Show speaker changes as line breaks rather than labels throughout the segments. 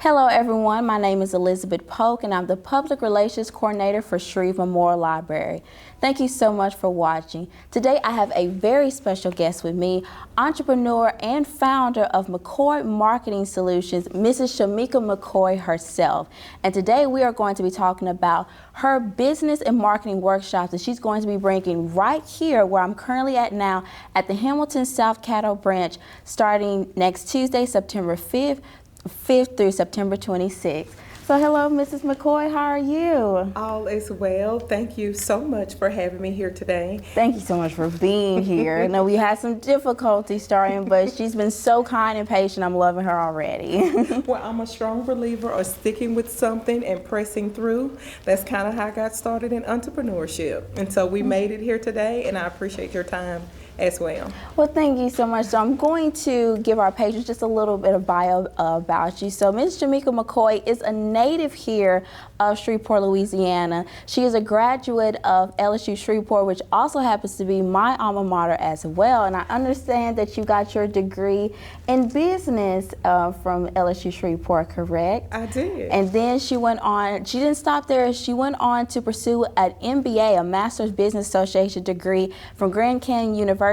Hello everyone, my name is Elizabeth Polk and I'm the Public Relations Coordinator for Shreve Memorial Library. Thank you so much for watching. Today I have a very special guest with me, entrepreneur and founder of McCoy Marketing Solutions, Mrs. Shameka McCoy herself. And today we are going to be talking about her business and marketing workshops that she's going to be bringing right here where I'm currently at now at the Hamilton South Caddo Branch starting next Tuesday, September 5th through September 26th. So hello, Mrs. McCoy, how are you?
All is well. Thank you so much for having me here today.
Thank you so much for being here. I know we had some difficulty starting, but she's been so kind and patient. I'm loving her already.
Well, I'm a strong believer of sticking with something and pressing through. That's kind of how I got started in entrepreneurship. And so we made it here today, and I appreciate your time as well.
Well, thank you so much. So I'm going to give our patrons just a little bit of bio about you. So Ms. Shameka McCoy is a native here of Shreveport, Louisiana. She is a graduate of LSU Shreveport, which also happens to be my alma mater as well. And I understand that you got your degree in business from LSU Shreveport, correct?
I did.
And then she went on, she didn't stop there, she went on to pursue an MBA, a Master's Business Association degree from Grand Canyon University,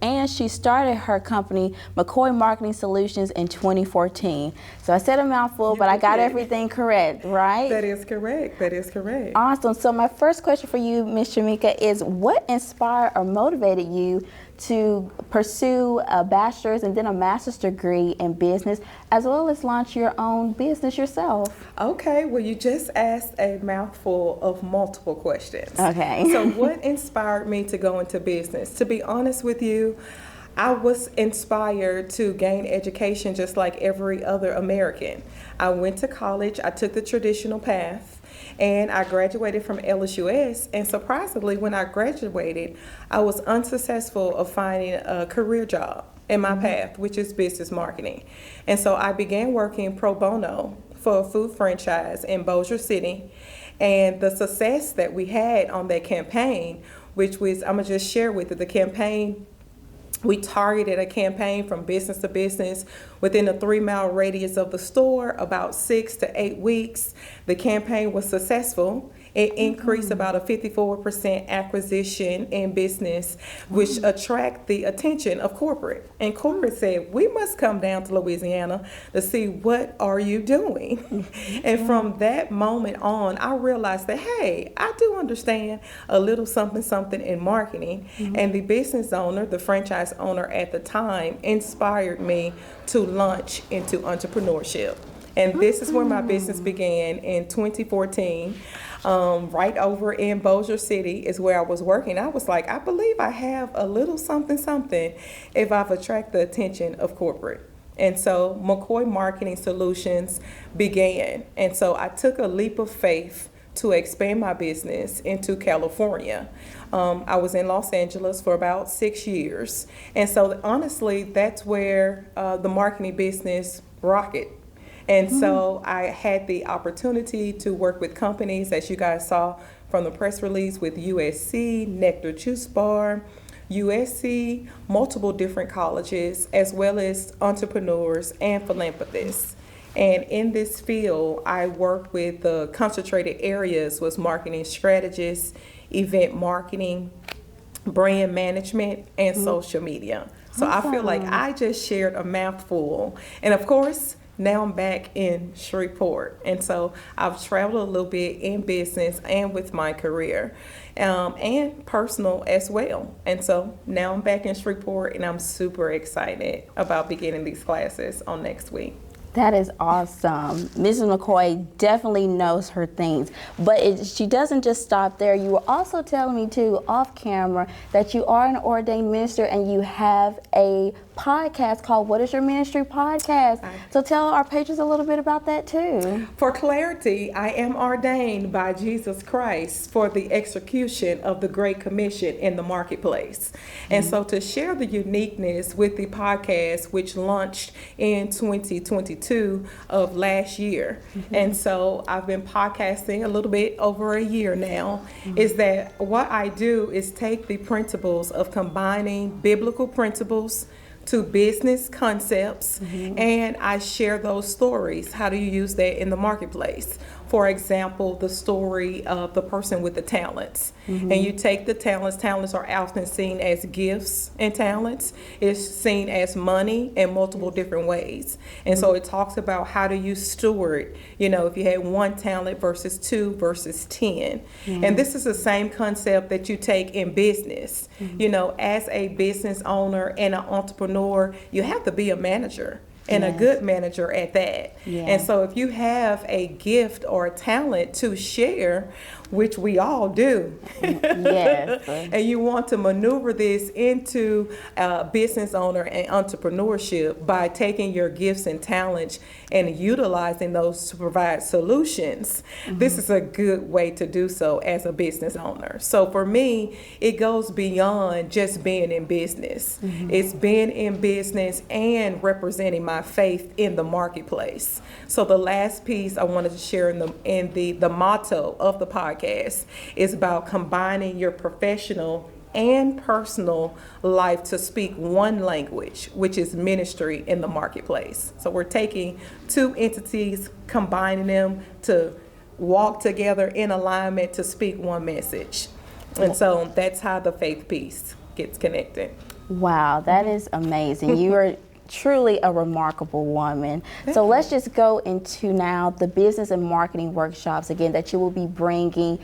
and she started her company, McCoy Marketing Solutions, in 2014. So I said a mouthful, but I got everything correct, right?
That is correct. That is correct.
Awesome. So my first question for you, Ms. Shameka, is what inspired or motivated you to pursue a bachelor's and then a master's degree in business, as well as launch your own business yourself?
Okay, well, you just asked a mouthful of multiple questions.
Okay.
So what inspired me to go into business? To be honest with you, I was inspired to gain education just like every other American. I went to college, I took the traditional path, and I graduated from LSUS, and surprisingly, when I graduated, I was unsuccessful of finding a career job in my path, which is business marketing. And so I began working pro bono for a food franchise in Bossier City, and the success that we had on that campaign, which was, I'm gonna just share with you, the campaign, we targeted a campaign from business to business within a 3-mile radius of the store, about 6 to 8 weeks. The campaign was successful. It increased about a 54% acquisition in business, which attract the attention of corporate. And corporate said, we must come down to Louisiana to see what are you doing. And from that moment on, I realized that, hey, I do understand a little something in marketing. And the business owner, the franchise owner at the time, inspired me to launch into entrepreneurship. And this is where my business began in 2014. Right over in Bossier City is where I was working. I was like, I believe I have a little something if I've attracted the attention of corporate. And so McCoy Marketing Solutions began. And so I took a leap of faith to expand my business into California. I was in Los Angeles for about 6 years. And so honestly, that's where the marketing business rocketed. And so I had the opportunity to work with companies, as you guys saw from the press release, with USC, Nectar Juice Bar, USC, multiple different colleges, as well as entrepreneurs and philanthropists. And in this field, I worked with the concentrated areas was marketing strategists, event marketing, brand management, and social media. So I feel like I just shared a mouthful. And of course, now I'm back in Shreveport. And so I've traveled a little bit in business and with my career and personal as well. And so now I'm back in Shreveport and I'm super excited about beginning these classes on next week.
That is awesome. Mrs. McCoy definitely knows her things, but she doesn't just stop there. You were also telling me too, off camera, that you are an ordained minister and you have a podcast called What is Your Ministry Podcast. So tell our patrons a little bit about that too.
For clarity, I am ordained by Jesus Christ for the execution of the Great Commission in the marketplace. And so to share the uniqueness with the podcast, which launched in 2022 of last year. And so I've been podcasting a little bit over a year now, is that what I do is take the principles of combining biblical principles, to business concepts, and I share those stories. How do you use that in the marketplace? For example, the story of the person with the talents. And you take the talents. Talents are often seen as gifts, and talents is seen as money in multiple different ways. And so it talks about how do you steward, if you had one talent versus two versus 10. And this is the same concept that you take in business. As a business owner and an entrepreneur, you have to be a manager. And a good manager at that. And so if you have a gift or a talent to share, which we all do, and you want to maneuver this into business owner and entrepreneurship by taking your gifts and talents and utilizing those to provide solutions, this is a good way to do so as a business owner. So for me, it goes beyond just being in business. It's being in business and representing my faith in the marketplace. So the last piece I wanted to share in the motto of the podcast is about combining your professional and personal life to speak one language, which is ministry in the marketplace. So we're taking two entities, combining them to walk together in alignment to speak one message. And so that's how the faith piece gets connected.
Wow, that is amazing. You are truly a remarkable woman. So let's just go into now the business and marketing workshops again that you will be bringing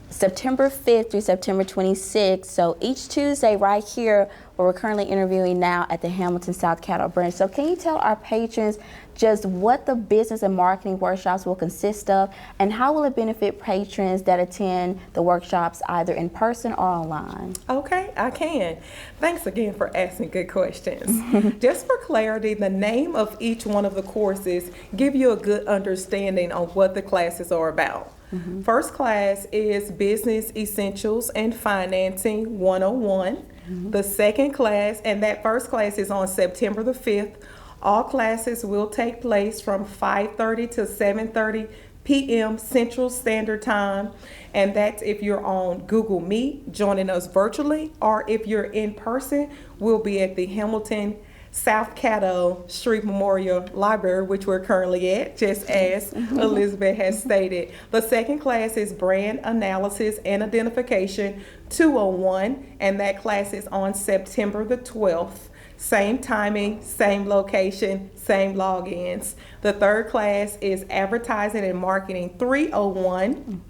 September 5th through September 26th. So each Tuesday right here where we're currently interviewing now at the Hamilton South Caddo Branch. So can you tell our patrons just what the business and marketing workshops will consist of, and how will it benefit patrons that attend the workshops either in person or online?
Okay, I can. Thanks again for asking good questions. Just for clarity, the name of each one of the courses give you a good understanding on what the classes are about. First class is Business Essentials and Financing 101. The second class, and that first class is on September the 5th. All classes will take place from 5:30 to 7:30 p.m. Central Standard Time. And that's if you're on Google Meet, joining us virtually, or if you're in person, we'll be at the Hamilton South Caddo Street Memorial Library, which we're currently at, just as Elizabeth has stated. The second class is Brand Analysis and Identification 201, and that class is on September the 12th. Same timing, same location, same logins. The third class is Advertising and Marketing 301,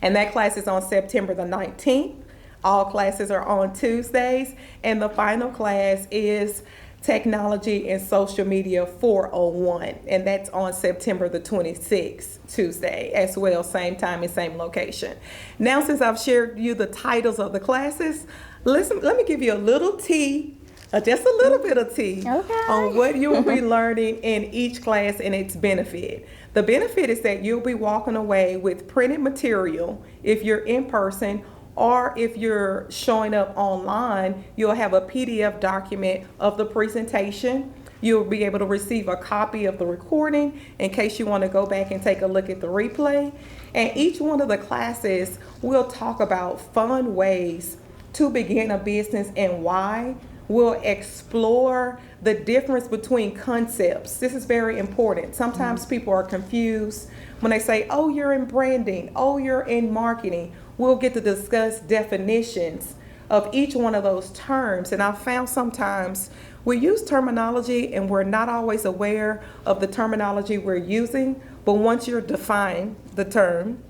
and that class is on September the 19th. All classes are on Tuesdays, and the final class is Technology and Social Media 401, and that's on September the 26th, Tuesday, as well, same time and same location. Now, since I've shared you the titles of the classes, listen, let me give you a little tea, just a little bit of tea on what you will be learning in each class and its benefit. The benefit is that you'll be walking away with printed material if you're in person, or if you're showing up online, you'll have a PDF document of the presentation. You'll be able to receive a copy of the recording in case you want to go back and take a look at the replay. And each one of the classes will talk about fun ways to begin a business and why. We'll explore the difference between concepts. This is very important. Sometimes people are confused when they say, oh, you're in branding, oh, you're in marketing. We'll get to discuss definitions of each one of those terms. And I've found sometimes we use terminology and we're not always aware of the terminology we're using. But once you're defined the term,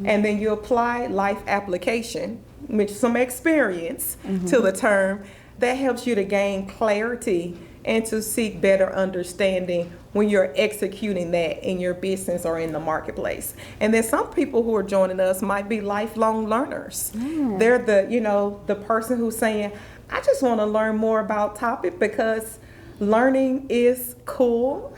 and then you apply life application, with some experience to the term, that helps you to gain clarity and to seek better understanding when you're executing that in your business or in the marketplace. And then some people who are joining us might be lifelong learners. They're the person who's saying, I just want to learn more about topic because learning is cool.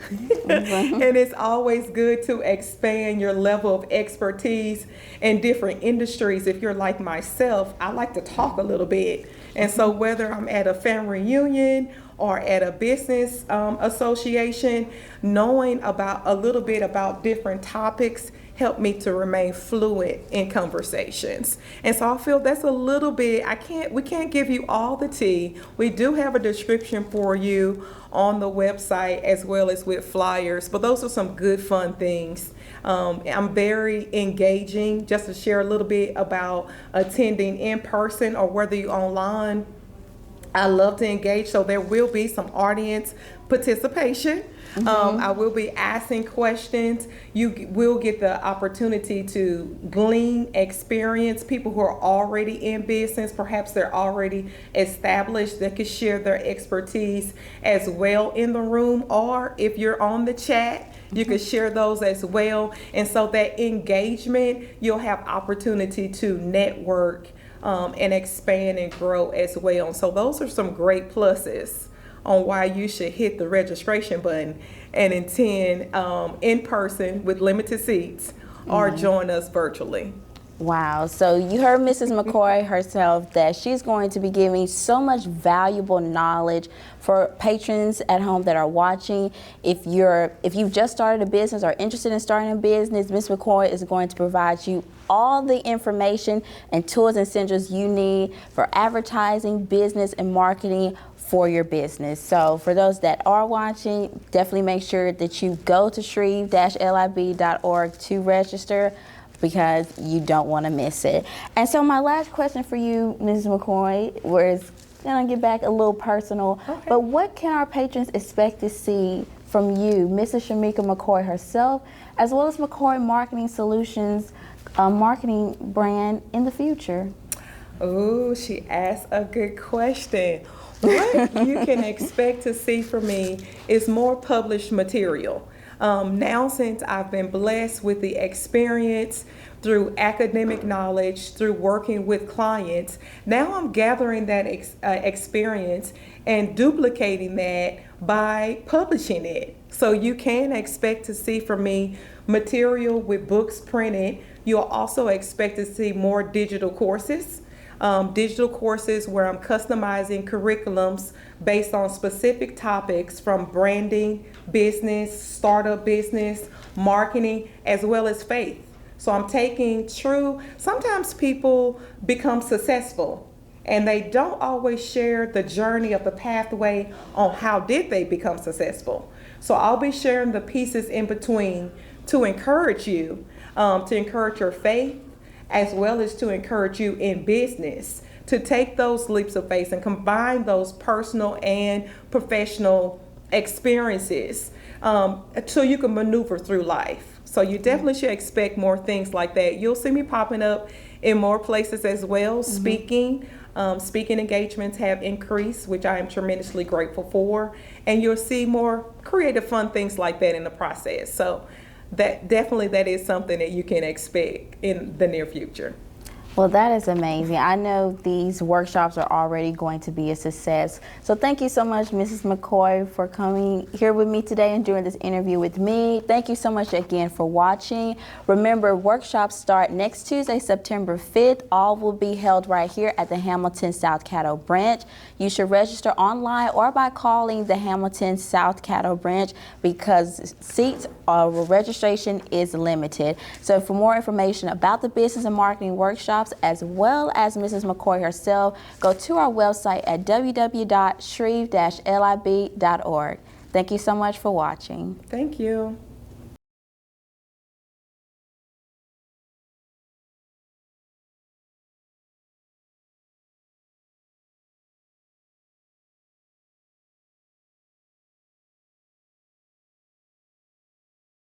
And it's always good to expand your level of expertise in different industries. If you're like myself, I like to talk a little bit. And so whether I'm at a family reunion or at a business association, knowing about a little bit about different topics helped me to remain fluent in conversations. And so I feel that's a little bit, we can't give you all the tea. We do have a description for you on the website as well as with flyers, but those are some good fun things. I'm very engaging. Just to share a little bit about attending in person or whether you're online, I love to engage, so there will be some audience participation. I will be asking questions. You will get the opportunity to glean experience, people who are already in business, perhaps they're already established, that could share their expertise as well in the room, or if you're on the chat, you could share those as well. And so that engagement, you'll have opportunity to network and expand and grow as well. So those are some great pluses on why you should hit the registration button and attend in person with limited seats or join us virtually.
Wow. So you heard Mrs. McCoy herself that she's going to be giving so much valuable knowledge for patrons at home that are watching. If you've just started a business or interested in starting a business, Ms. McCoy is going to provide you all the information and tools and essentials you need for advertising, business, and marketing for your business. So for those that are watching, definitely make sure that you go to shreve-lib.org to register, because you don't want to miss it. And so my last question for you, Mrs. McCoy, was going to get back a little personal, but what can our patrons expect to see from you, Mrs. Shameka McCoy herself, as well as McCoy Marketing Solutions marketing brand in the future?
Oh, she asked a good question. What you can expect to see from me is more published material. Now, since I've been blessed with the experience through academic knowledge, through working with clients, now I'm gathering that experience and duplicating that by publishing it. So you can expect to see from me material with books printed. You'll also expect to see more digital courses. Where I'm customizing curriculums based on specific topics from branding, business, startup business, marketing, as well as faith. So I'm taking sometimes people become successful and they don't always share the journey of the pathway on how did they become successful. So I'll be sharing the pieces in between to encourage you, to encourage your faith, as well as to encourage you in business to take those leaps of faith and combine those personal and professional experiences so you can maneuver through life. So you definitely should expect more things like that. You'll see me popping up in more places as well. Speaking engagements have increased, which I am tremendously grateful for. And you'll see more creative, fun things like that in the process. So that is something that you can expect in the near future.
Well, that is amazing. I know these workshops are already going to be a success. So thank you so much, Mrs. McCoy, for coming here with me today and doing this interview with me. Thank you so much again for watching. Remember, workshops start next Tuesday, September 5th. All will be held right here at the Hamilton South Caddo Branch. You should register online or by calling the Hamilton South Caddo Branch, because seats or registration is limited. So for more information about the business and marketing workshops, as well as Mrs. McCoy herself, go to our website at www.shreve-lib.org. Thank you so much for watching.
Thank you.